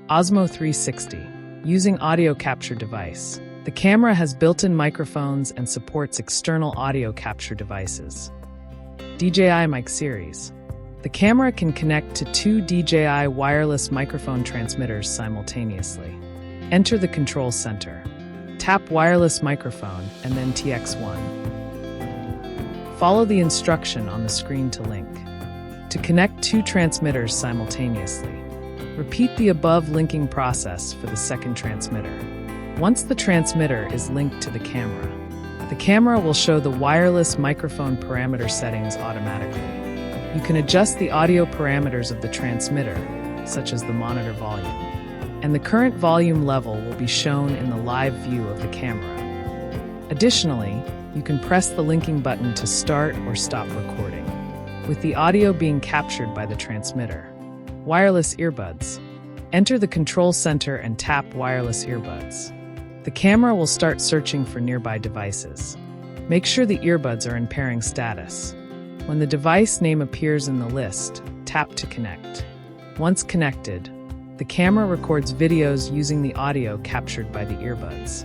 Osmo 360. Using audio capture device. The camera has built-in microphones and supports external audio capture devices. DJI Mic Series. The camera can connect to two DJI wireless microphone transmitters simultaneously. Enter the control center. Tap wireless microphone and then TX1. Follow the instruction on the screen to link. To connect two transmitters simultaneously. Repeat the above linking process for the second transmitter. Once the transmitter is linked to the camera will show the wireless microphone parameter settings automatically. You can adjust the audio parameters of the transmitter, such as the monitor volume, and the current volume level will be shown in the live view of the camera. Additionally, you can press the linking button to start or stop recording, with the audio being captured by the transmitter. Wireless earbuds. Enter the control center and tap wireless earbuds. The camera will start searching for nearby devices. Make sure the earbuds are in pairing status. When the device name appears in the list, tap to connect. Once connected, the camera records videos using the audio captured by the earbuds.